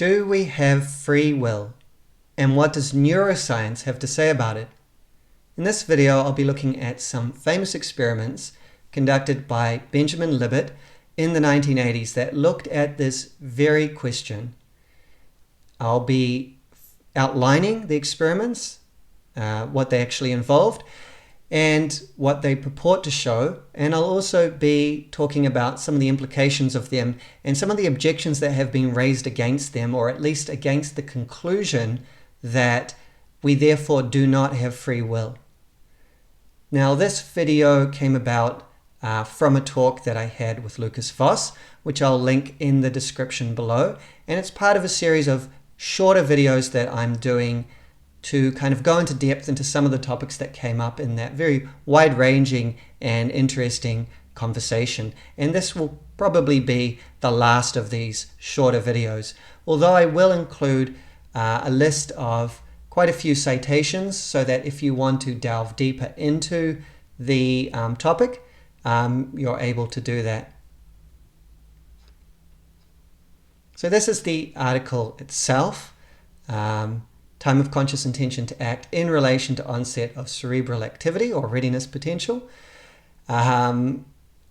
Do we have free will? And what does neuroscience have to say about it? In this video, I'll be looking at some famous experiments conducted by Benjamin Libet in the 1980s that looked at this very question. I'll be outlining the experiments, what they actually involved, and what they purport to show, and I'll also be talking about some of the implications of them and some of the objections that have been raised against them, or at least against the conclusion that we therefore do not have free will. Now, this video came about from a talk that I had with Lucas Voss, which I'll link in the description below, and it's part of a series of shorter videos that I'm doing to kind of go into depth into some of the topics that came up in that very wide-ranging and interesting conversation. And this will probably be the last of these shorter videos, although I will include a list of quite a few citations so that if you want to delve deeper into the topic, you're able to do that. So this is the article itself. Time of conscious intention to act in relation to onset of cerebral activity or readiness potential.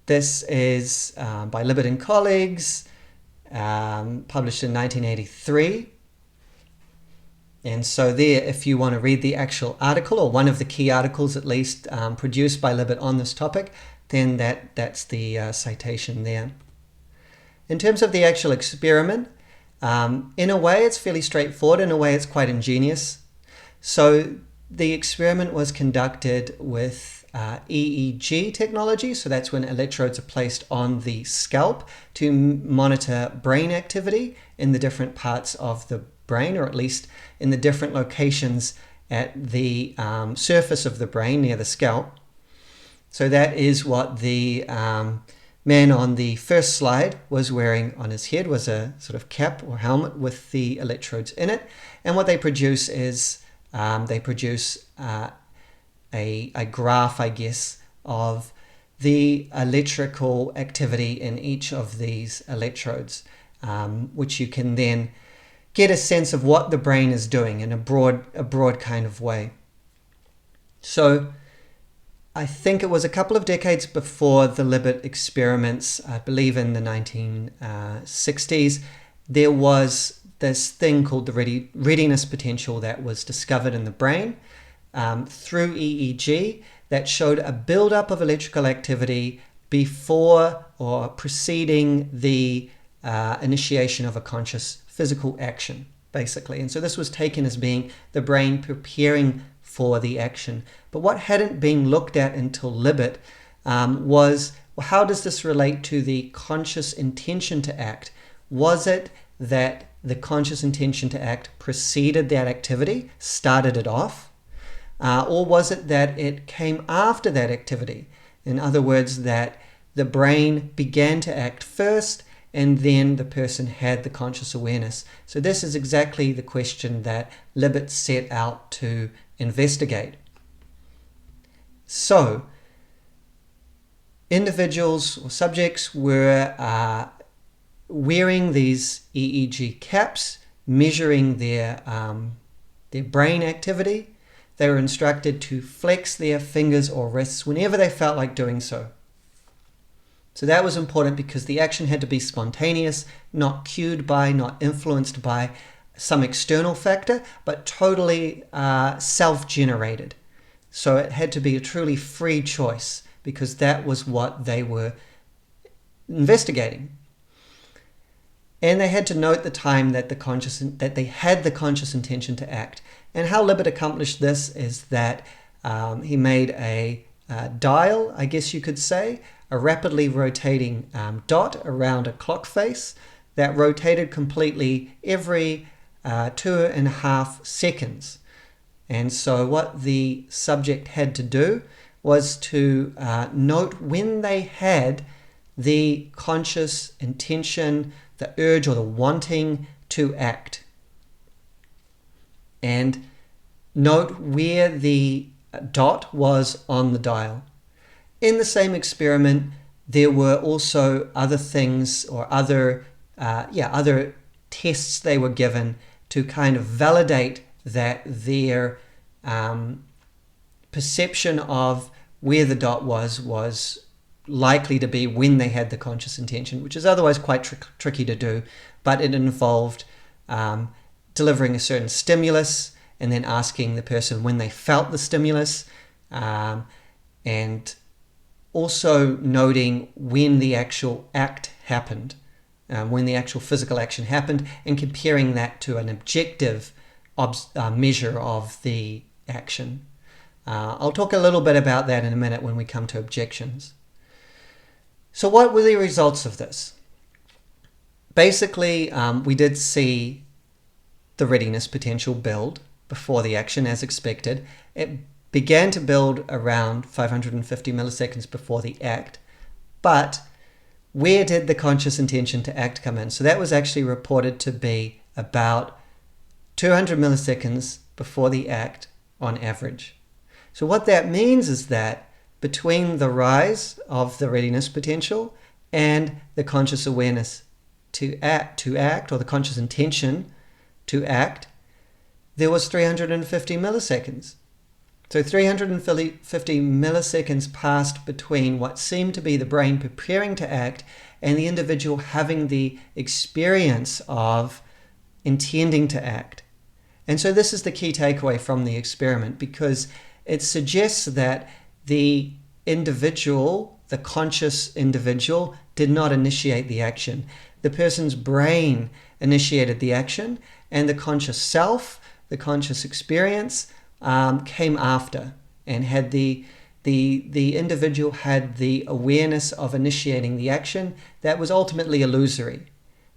This is by Libet and colleagues, published in 1983. And so there, if you want to read the actual article, or one of the key articles at least, produced by Libet on this topic, then that's the citation there. In terms of the actual experiment, in a way it's fairly straightforward, in a way it's quite ingenious. So the experiment was conducted with EEG technology, so that's when electrodes are placed on the scalp to monitor brain activity in the different parts of the brain, or at least in the different locations at the surface of the brain near the scalp. So that is what the man on the first slide was wearing on his head, was a sort of cap or helmet with the electrodes in it. And what they produce is a graph, I guess, of the electrical activity in each of these electrodes, which you can then get a sense of what the brain is doing in a broad kind of way. So I think it was a couple of decades before the Libet experiments, I believe in the 1960s, there was this thing called the readiness potential that was discovered in the brain through EEG that showed a buildup of electrical activity before or preceding the initiation of a conscious physical action, basically. And so this was taken as being the brain preparing for the action. But what hadn't been looked at until Libet was, well, how does this relate to the conscious intention to act? Was it that the conscious intention to act preceded that activity, started it off? Or was it that it came after that activity? In other words, that the brain began to act first and then the person had the conscious awareness. So this is exactly the question that Libet set out to investigate. So individuals or subjects were wearing these EEG caps, measuring their brain activity. They were instructed to flex their fingers or wrists whenever they felt like doing so. So that was important because the action had to be spontaneous, not cued by, not influenced by some external factor, but totally self-generated. So it had to be a truly free choice because that was what they were investigating. And they had to note the time that they had the conscious intention to act. And how Libet accomplished this is that he made a dial, I guess you could say, a rapidly rotating dot around a clock face that rotated completely every 2.5 seconds. And so what the subject had to do was to note when they had the conscious intention, the urge or the wanting to act. And note where the dot was on the dial. In the same experiment, there were also other things or other tests they were given to kind of validate that their perception of where the dot was likely to be when they had the conscious intention, which is otherwise quite tricky to do, but it involved delivering a certain stimulus and then asking the person when they felt the stimulus, and also noting when the actual act happened, when the actual physical action happened, and comparing that to an objective measure of the action. I'll talk a little bit about that in a minute when we come to objections. So what were the results of this? Basically, we did see the readiness potential build before the action as expected. It began to build around 550 milliseconds before the act, but where did the conscious intention to act come in? So that was actually reported to be about 200 milliseconds before the act on average. So what that means is that between the rise of the readiness potential and the conscious awareness to act, or the conscious intention to act, there was 350 milliseconds. So 350 milliseconds passed between what seemed to be the brain preparing to act and the individual having the experience of intending to act. And so this is the key takeaway from the experiment, because it suggests that the individual, the conscious individual, did not initiate the action. The person's brain initiated the action, and the conscious self, the conscious experience, came after, and had the individual had the awareness of initiating the action that was ultimately illusory,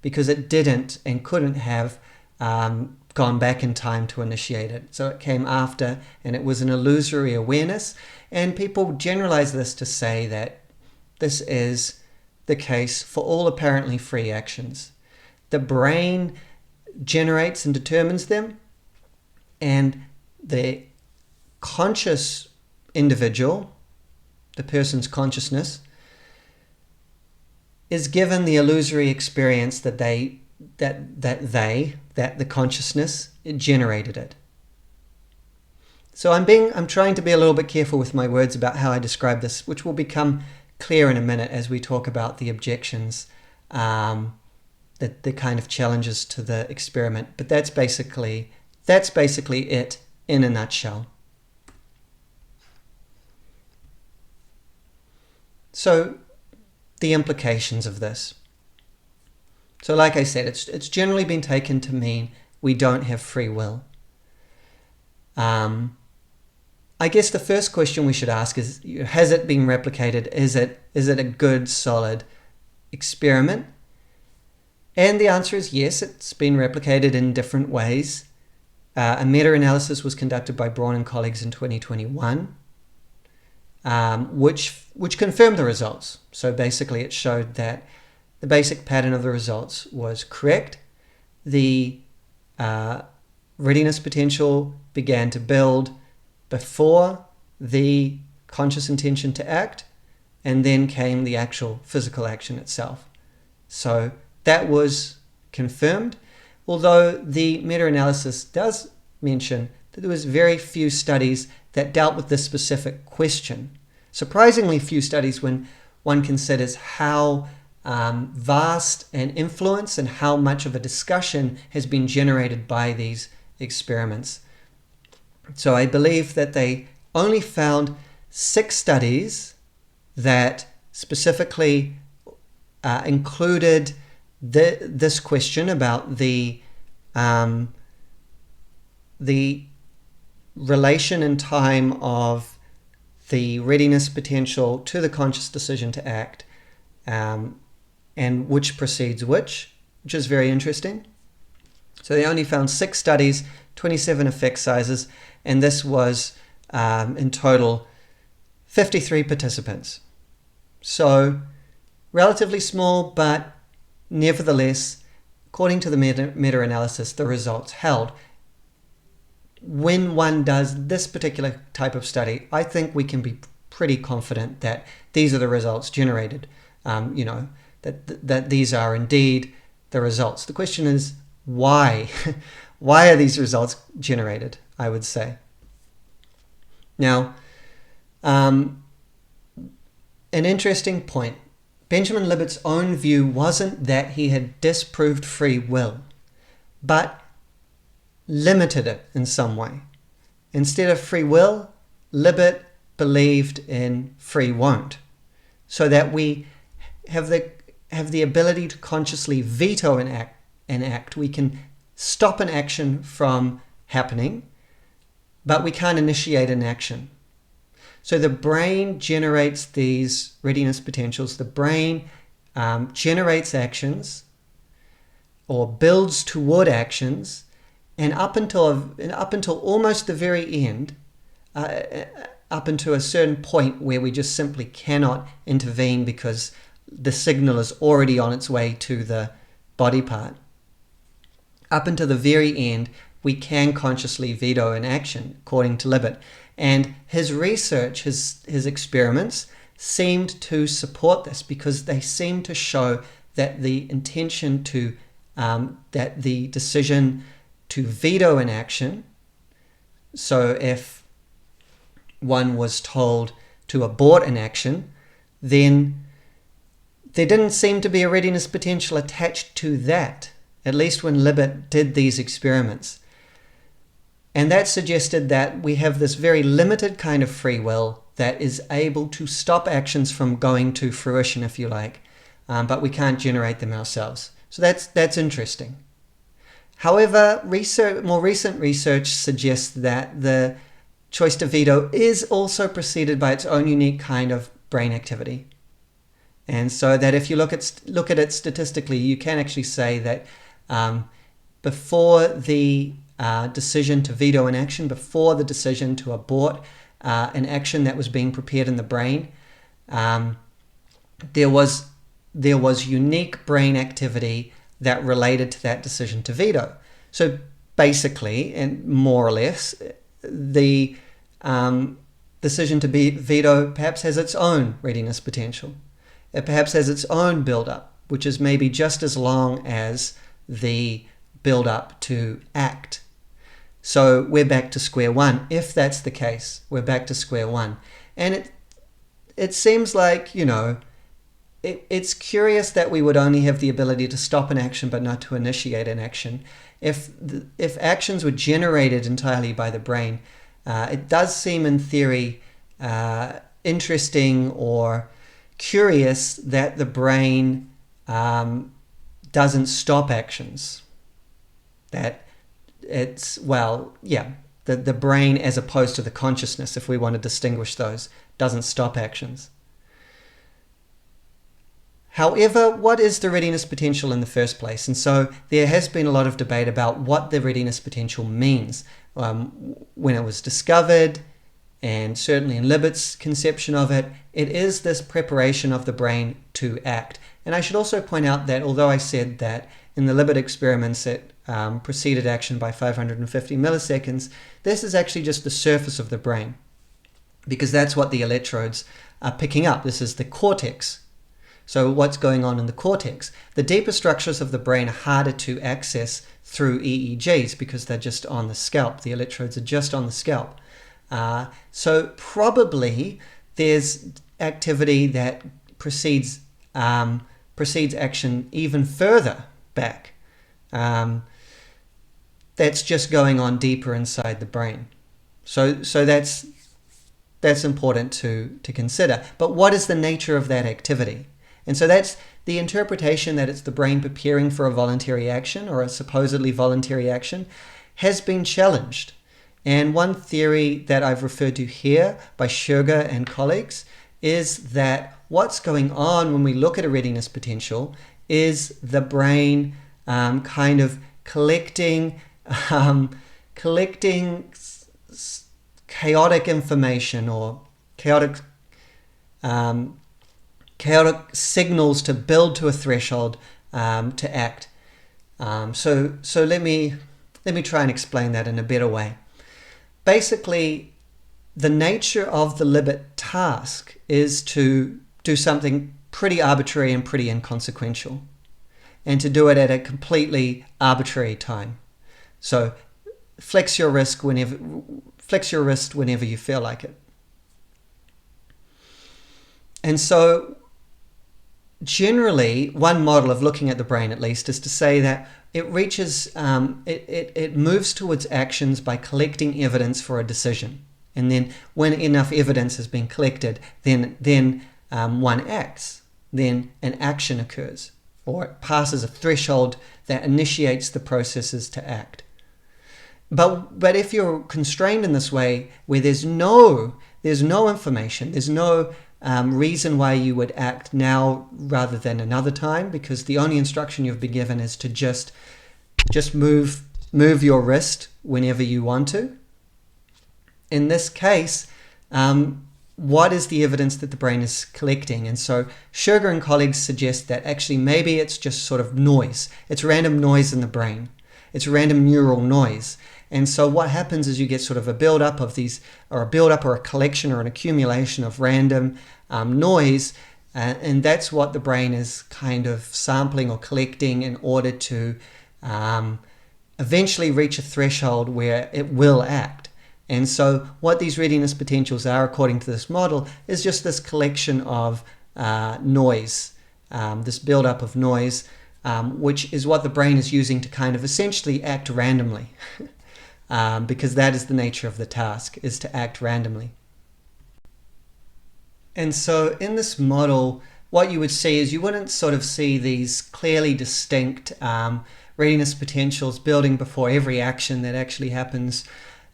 because it didn't and couldn't have gone back in time to initiate it. So it came after, and it was an illusory awareness. And people generalize this to say that this is the case for all apparently free actions. The brain generates and determines them, and the conscious individual, the person's consciousness, is given the illusory experience that the consciousness generated it. So I'm trying to be a little bit careful with my words about how I describe this, which will become clear in a minute as we talk about the objections, the kind of challenges to the experiment. But that's basically it in a nutshell. So the implications of this. So like I said, it's generally been taken to mean we don't have free will. I guess the first question we should ask is, has it been replicated? Is it a good, solid experiment? And the answer is yes, it's been replicated in different ways. A meta-analysis was conducted by Braun and colleagues in 2021, which confirmed the results. So basically it showed that the basic pattern of the results was correct. The readiness potential began to build before the conscious intention to act, and then came the actual physical action itself. So that was confirmed, although the meta-analysis does mention that there was very few studies that dealt with this specific question. Surprisingly few studies when one considers how vast an influence and how much of a discussion has been generated by these experiments. So I believe that they only found 6 studies that specifically included this question about the relation in time of the readiness potential to the conscious decision to act, and which precedes which is very interesting. So they only found 6 studies, 27 effect sizes, and this was in total 53 participants. So relatively small, but nevertheless, according to the meta-analysis, the results held. When one does this particular type of study, I think we can be pretty confident that these are the results generated, that these are indeed the results. The question is, why. Why are these results generated, I would say. Now, an interesting point. Benjamin Libet's own view wasn't that he had disproved free will, but limited it in some way. Instead of free will, Libet believed in free won't, so that we have the ability to consciously veto an act. We can stop an action from happening, but we can't initiate an action. So the brain generates these readiness potentials. The brain generates actions or builds toward actions, and up until almost the very end, up until a certain point where we just simply cannot intervene because the signal is already on its way to the body part. Up until the very end, we can consciously veto an action, according to Libet. And his research, his experiments, seemed to support this, because they seem to show that the intention to, that the decision to veto an action, so if one was told to abort an action, then there didn't seem to be a readiness potential attached to that, at least when Libet did these experiments. And that suggested that we have this very limited kind of free will that is able to stop actions from going to fruition, if you like, but we can't generate them ourselves. So that's interesting. However, more recent research suggests that the choice to veto is also preceded by its own unique kind of brain activity. And so that if you look at it statistically, you can actually say that before the decision to veto an action, before the decision to abort an action that was being prepared in the brain, there was unique brain activity that related to that decision to veto. So basically, and more or less, the decision to veto perhaps has its own readiness potential. It perhaps has its own build-up, which is maybe just as long as the build-up to act. So we're back to square one. If that's the case, we're back to square one. And it seems like, it's curious that we would only have the ability to stop an action but not to initiate an action. If actions were generated entirely by the brain, it does seem in theory interesting or curious that the brain doesn't stop actions. That it's, the brain, as opposed to the consciousness, if we want to distinguish those, doesn't stop actions. However, what is the readiness potential in the first place? And so there has been a lot of debate about what the readiness potential means. When it was discovered, and certainly in Libet's conception of it, it is this preparation of the brain to act. And I should also point out that although I said that in the Libet experiments it preceded action by 550 milliseconds, this is actually just the surface of the brain, because that's what the electrodes are picking up. This is the cortex. So what's going on in the cortex? The deeper structures of the brain are harder to access through EEGs because they're just on the scalp. The electrodes are just on the scalp. So probably there's activity that precedes action even further back. That's just going on deeper inside the brain. So that's important to consider. But what is the nature of that activity? And so that's the interpretation that it's the brain preparing for a voluntary action or a supposedly voluntary action has been challenged. And one theory that I've referred to here by Sugar and colleagues is that what's going on when we look at a readiness potential is the brain kind of collecting chaotic information or chaotic signals to build to a threshold to act. So let me try and explain that in a better way. Basically, the nature of the Libet task is to do something pretty arbitrary and pretty inconsequential. and to do it at a completely arbitrary time. So flex your wrist whenever you feel like it. And so generally, one model of looking at the brain, at least, is to say that it reaches, it moves towards actions by collecting evidence for a decision. And then when enough evidence has been collected, then one acts. Then an action occurs, or it passes a threshold that initiates the processes to act. But if you're constrained in this way, where there's no information, there's no reason why you would act now rather than another time, because the only instruction you've been given is to just move your wrist whenever you want to. In this case, what is the evidence that the brain is collecting? And so Sugar and colleagues suggest that actually maybe it's just sort of noise. It's random noise in the brain. It's random neural noise. And so what happens is you get sort of a build-up of these, or a build-up or a collection or an accumulation of random noise, and that's what the brain is kind of sampling or collecting in order to eventually reach a threshold where it will act. And so what these readiness potentials are, according to this model, is just this collection of noise, this build-up of noise, which is what the brain is using to kind of essentially act randomly. Because that is the nature of the task, is to act randomly. And so in this model, what you would see is you wouldn't sort of see these clearly distinct readiness potentials building before every action that actually happens.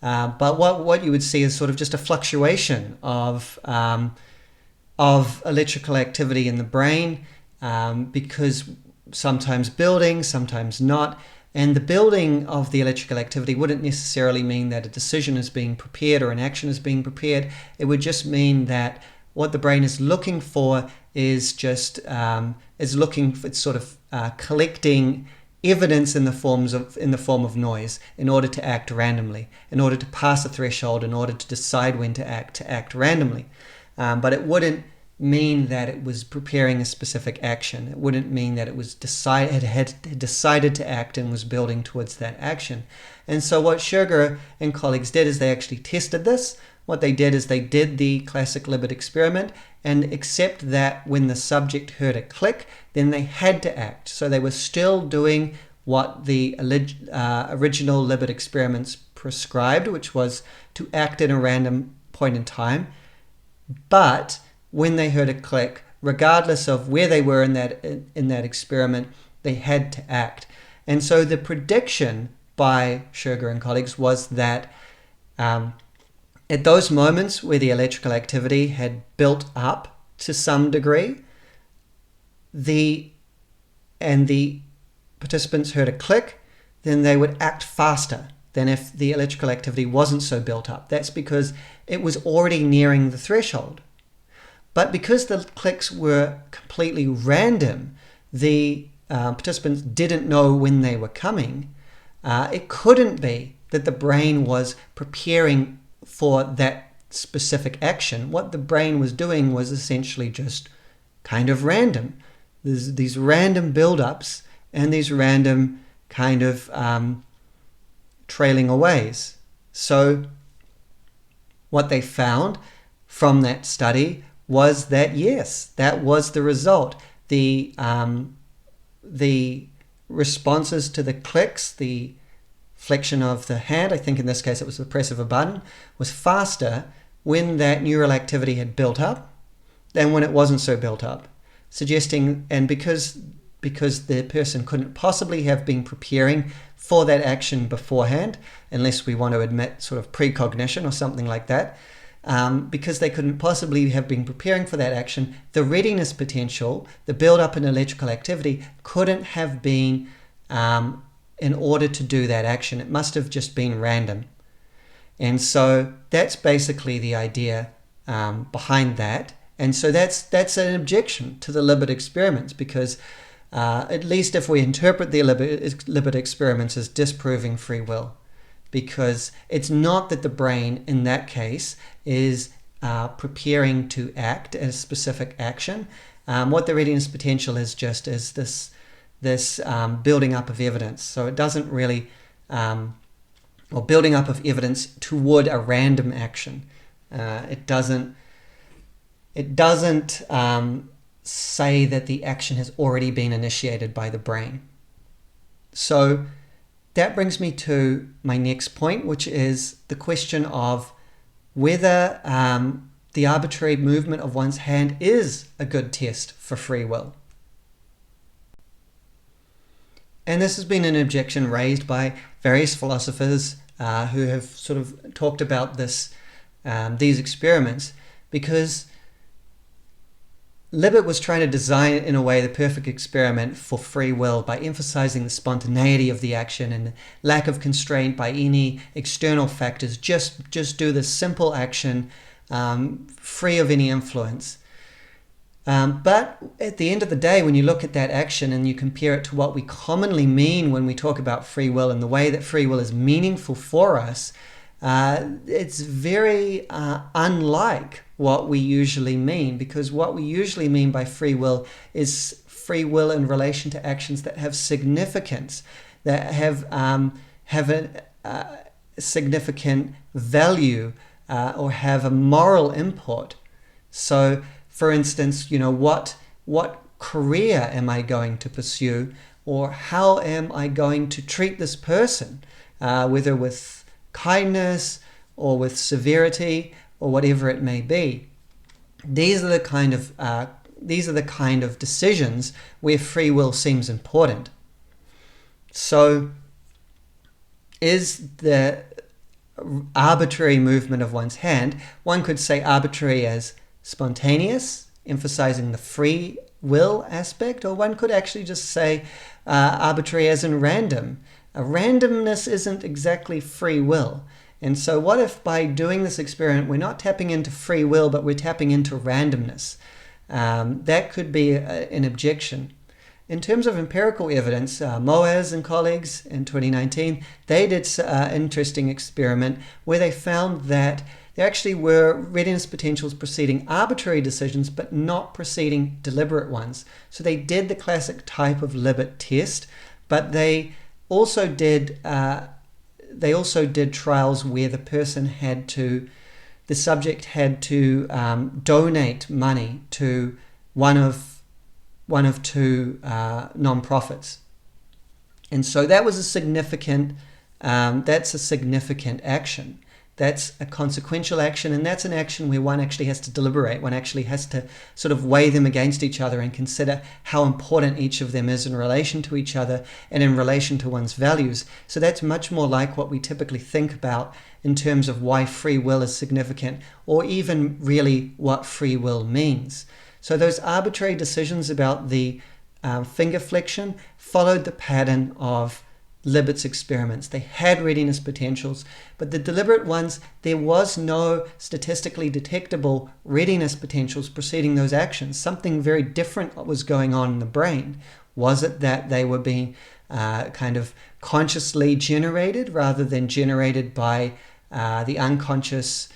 But what you would see is sort of just a fluctuation of electrical activity in the brain, because sometimes building, sometimes not. And the building of the electrical activity wouldn't necessarily mean that a decision is being prepared or an action is being prepared. It would just mean that what the brain is looking for is just it's sort of collecting evidence in the form of noise in order to act randomly, in order to pass a threshold, in order to decide when to act randomly. But it wouldn't mean that it was preparing a specific action. It wouldn't mean that it was had decided to act and was building towards that action. And so what Sugar and colleagues did is they actually tested this. What they did is they did the classic Libet experiment, and except that when the subject heard a click, then they had to act. So they were still doing what the original Libet experiments prescribed, which was to act in a random point in time. But when they heard a click, regardless of where they were in that experiment, they had to act. And so the prediction by Sugar and colleagues was that at those moments where the electrical activity had built up to some degree, and the participants heard a click, then they would act faster than if the electrical activity wasn't so built up. That's because it was already nearing the threshold. But because the clicks were completely random, the participants didn't know when they were coming. It couldn't be that the brain was preparing for that specific action. What the brain was doing was essentially just kind of random. There's these random build-ups and these random kind of trailing aways. So what they found from that study was that, yes, that was the result. The responses to the clicks, the flexion of the hand, I think in this case it was the press of a button, was faster when that neural activity had built up than when it wasn't so built up, suggesting, and because the person couldn't possibly have been preparing for that action beforehand, unless we want to admit sort of precognition or something like that, because they couldn't possibly have been preparing for that action, the readiness potential, the build-up in electrical activity, couldn't have been in order to do that action. It must have just been random. And so that's basically the idea behind that. And so that's an objection to the Libet experiments, because at least if we interpret the Libet experiments as disproving free will, because it's not that the brain in that case is preparing to act a specific action. What the readiness potential is just is this building up of evidence. So it doesn't really, or building up of evidence toward a random action. It doesn't say that the action has already been initiated by the brain. So that brings me to my next point, which is the question of whether the arbitrary movement of one's hand is a good test for free will. And this has been an objection raised by various philosophers who have sort of talked about these experiments, because Libet was trying to design in a way the perfect experiment for free will by emphasizing the spontaneity of the action and the lack of constraint by any external factors. Just do this simple action, free of any influence. But at the end of the day, when you look at that action and you compare it to what we commonly mean when we talk about free will and the way that free will is meaningful for us, it's very unlike what we usually mean, because what we usually mean by free will is free will in relation to actions that have significance, that have a significant value or have a moral import. So, for instance, what career am I going to pursue, or how am I going to treat this person, whether with kindness or with severity or whatever it may be. These are the kind of decisions where free will seems important. So, is the arbitrary movement of one's hand, one could say arbitrary as spontaneous, emphasizing the free will aspect, or one could actually just say arbitrary as in random. A randomness isn't exactly free will. And so what if by doing this experiment, we're not tapping into free will, but we're tapping into randomness? That could be an objection. In terms of empirical evidence, Moaz and colleagues in 2019, they did an interesting experiment where they found that there actually were readiness potentials preceding arbitrary decisions, but not preceding deliberate ones. So they did the classic type of Libet test, but they also did trials where the subject had to donate money to one of two non-profits, and so that was a significant action. That's a consequential action, and that's an action where one actually has to deliberate. One actually has to sort of weigh them against each other and consider how important each of them is in relation to each other and in relation to one's values. So that's much more like what we typically think about in terms of why free will is significant, or even really what free will means. So those arbitrary decisions about the finger flexion followed the pattern of Libet's experiments. They had readiness potentials, but the deliberate ones, there was no statistically detectable readiness potentials preceding those actions. Something very different was going on in the brain. Was it that they were being kind of consciously generated rather than generated by the unconscious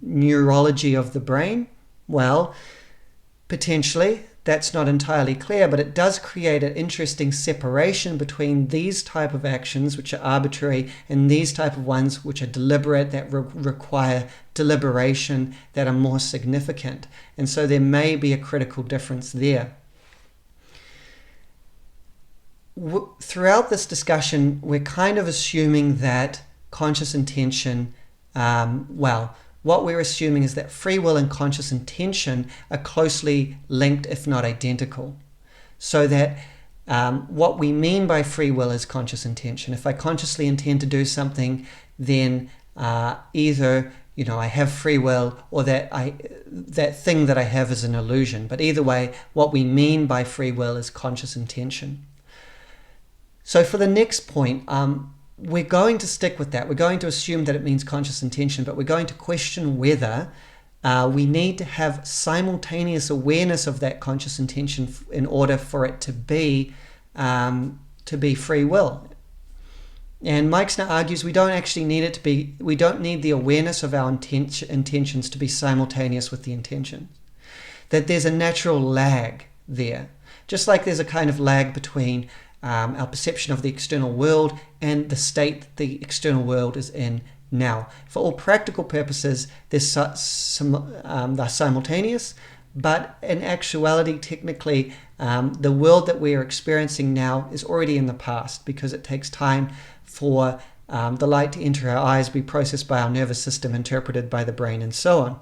neurology of the brain? Well, potentially. That's not entirely clear, but it does create an interesting separation between these type of actions, which are arbitrary, and these type of ones which are deliberate, that require deliberation, that are more significant. And so there may be a critical difference there. Throughout this discussion, we're kind of assuming that conscious intention, what we're assuming is that free will and conscious intention are closely linked, if not identical. So that what we mean by free will is conscious intention. If I consciously intend to do something, then either I have free will, or that thing that I have is an illusion. But either way, what we mean by free will is conscious intention. So for the next point, we're going to stick with that. We're going to assume that it means conscious intention, but we're going to question whether we need to have simultaneous awareness of that conscious intention in order for it to be free will. And Meixner argues we don't actually need it to be. We don't need the awareness of our intentions to be simultaneous with the intention. That there's a natural lag there. Just like there's a kind of lag between our perception of the external world and the state that the external world is in now. For all practical purposes, they're simultaneous, but in actuality, technically, the world that we are experiencing now is already in the past, because it takes time for the light to enter our eyes, be processed by our nervous system, interpreted by the brain, and so on.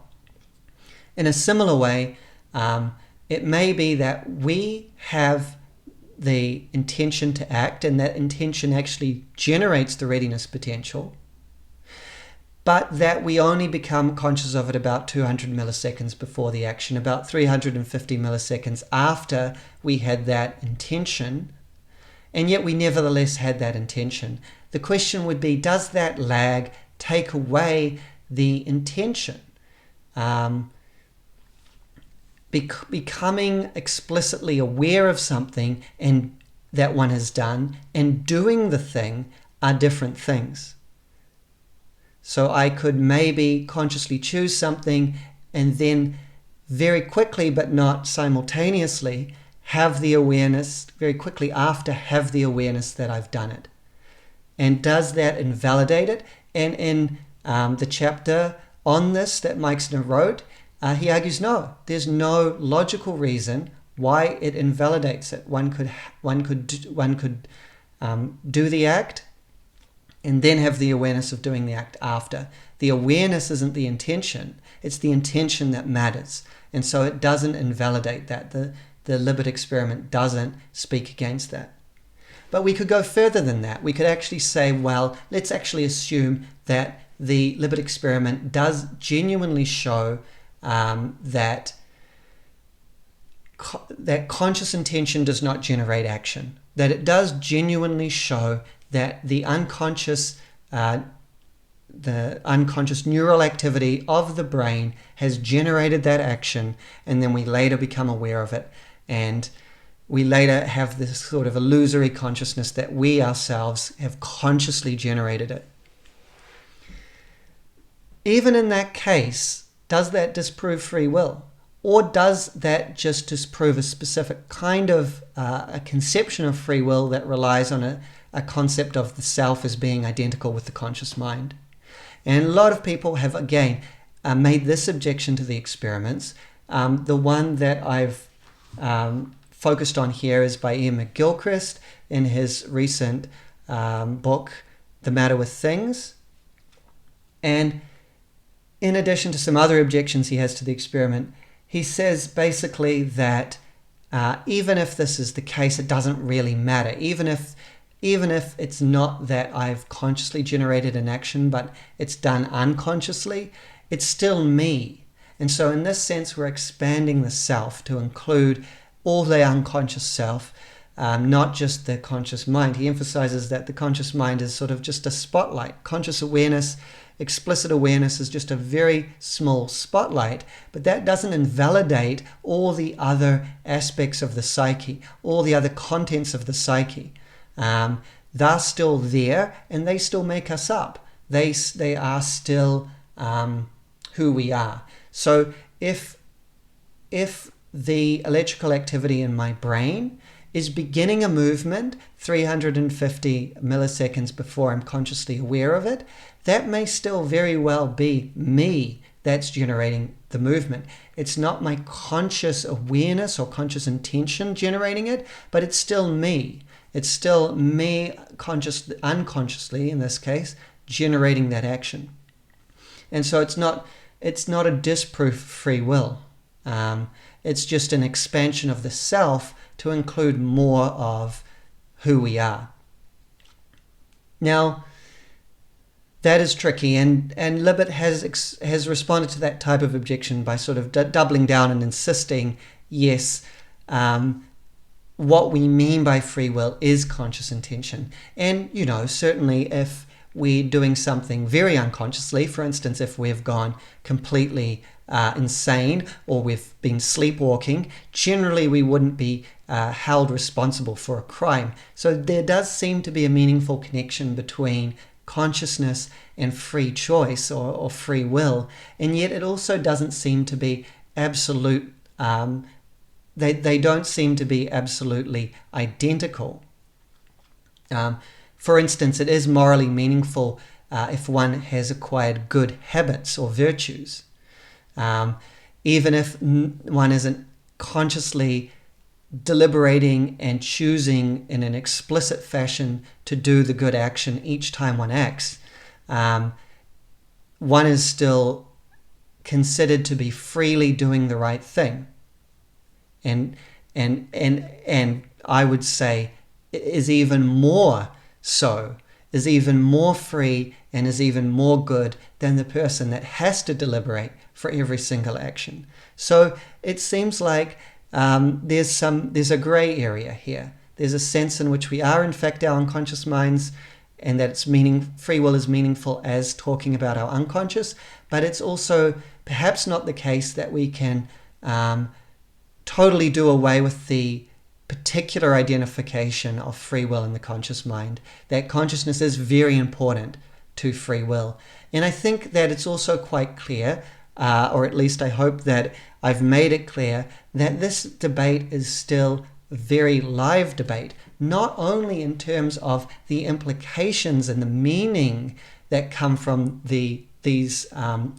In a similar way, it may be that we have the intention to act, and that intention actually generates the readiness potential, but that we only become conscious of it about 200 milliseconds before the action, about 350 milliseconds after we had that intention, and yet we nevertheless had that intention. The question would be, does that lag take away the intention? Becoming explicitly aware of something and that one has done and doing the thing are different things. So I could maybe consciously choose something and then very quickly, but not simultaneously, have the awareness, very quickly after, have the awareness that I've done it. And does that invalidate it? And in the chapter on this that Meixner wrote, he argues no, there's no logical reason why it invalidates it. One could do the act and then have the awareness of doing the act after. The awareness isn't the intention, it's the intention that matters. And so it doesn't invalidate that. The Libet experiment doesn't speak against that. But we could go further than that. We could actually say, well, let's actually assume that the Libet experiment does genuinely show that conscious intention does not generate action. That it does genuinely show that the unconscious neural activity of the brain has generated that action, and then we later become aware of it, and we later have this sort of illusory consciousness that we ourselves have consciously generated it. Even in that case, does that disprove free will? Or does that just disprove a specific kind of a conception of free will that relies on a concept of the self as being identical with the conscious mind? And a lot of people have, again, made this objection to the experiments. The one that I've focused on here is by Ian McGilchrist in his recent book, The Matter with Things. And in addition to some other objections he has to the experiment, he says basically that even if this is the case, it doesn't really matter. Even if it's not that I've consciously generated an action, but it's done unconsciously, it's still me. And so in this sense, we're expanding the self to include all the unconscious self, not just the conscious mind. He emphasizes that the conscious mind is sort of just a spotlight. Conscious awareness, explicit awareness is just a very small spotlight, but that doesn't invalidate all the other aspects of the psyche, all the other contents of the psyche. They're still there, and they still make us up. They are still who we are. So if the electrical activity in my brain is beginning a movement 350 milliseconds before I'm consciously aware of it, that may still very well be me that's generating the movement. It's not my conscious awareness or conscious intention generating it, but it's still me. It's still me unconsciously, in this case, generating that action. And so it's not a disproof of free will. It's just an expansion of the self to include more of who we are. Now, that is tricky, and Libet has responded to that type of objection by sort of doubling down and insisting, yes, what we mean by free will is conscious intention. And, certainly if we're doing something very unconsciously, for instance, if we've gone completely insane or we've been sleepwalking, generally we wouldn't be held responsible for a crime. So there does seem to be a meaningful connection between consciousness and free choice or free will, and yet it also doesn't seem to be absolute they don't seem to be absolutely identical. For instance, it is morally meaningful if one has acquired good habits or virtues. Even if one isn't consciously deliberating and choosing in an explicit fashion to do the good action each time one acts, one is still considered to be freely doing the right thing. And I would say is even more so, is even more free, and is even more good than the person that has to deliberate for every single action. So it seems like there's a gray area here. There's a sense in which we are in fact our unconscious minds, and that free will is meaningful as talking about our unconscious, but it's also perhaps not the case that we can totally do away with the particular identification of free will in the conscious mind. That consciousness is very important to free will. And I think that it's also quite clear, or at least I hope that I've made it clear, that this debate is still a very live debate, not only in terms of the implications and the meaning that come from these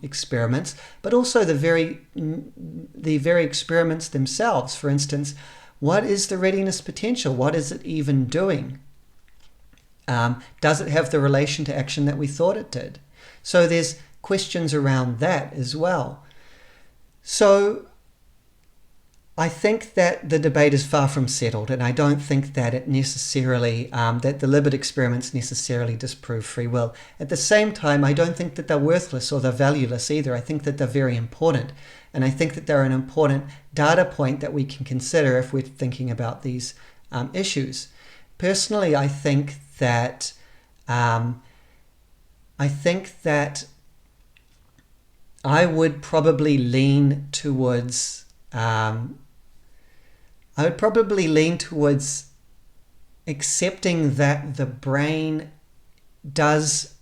experiments, but also the very experiments themselves. For instance, what is the readiness potential? What is it even doing? Does it have the relation to action that we thought it did? So there's questions around that as well. So I think that the debate is far from settled, and I don't think that it necessarily, that the Libet experiments necessarily disprove free will. At the same time, I don't think that they're worthless or they're valueless either. I think that they're very important, and I think that they're an important data point that we can consider if we're thinking about these issues. Personally, I think that I would probably lean towards accepting that the brain does,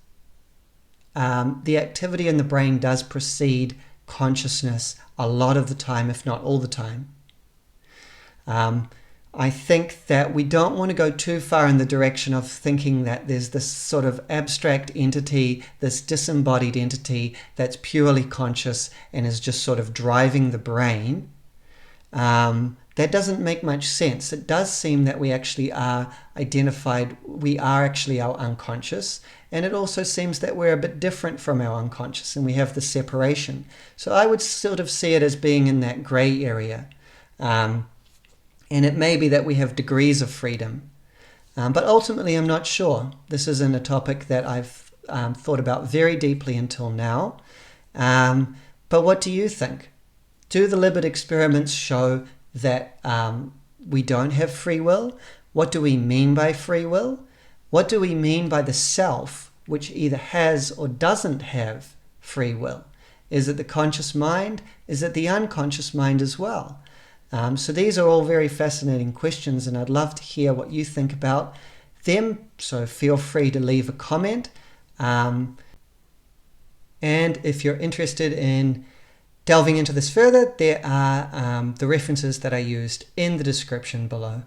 the activity in the brain does precede consciousness a lot of the time, if not all the time. I think that we don't want to go too far in the direction of thinking that there's this sort of abstract entity, this disembodied entity that's purely conscious and is just sort of driving the brain. That doesn't make much sense. It does seem that we actually are identified, we are actually our unconscious, and it also seems that we're a bit different from our unconscious and we have the separation. So I would sort of see it as being in that gray area. And it may be that we have degrees of freedom. But ultimately, I'm not sure. This isn't a topic that I've thought about very deeply until now. But what do you think? Do the Libet experiments show that we don't have free will? What do we mean by free will? What do we mean by the self, which either has or doesn't have free will? Is it the conscious mind? Is it the unconscious mind as well? So these are all very fascinating questions, and I'd love to hear what you think about them. So feel free to leave a comment. And if you're interested in delving into this further, there are the references that I used in the description below.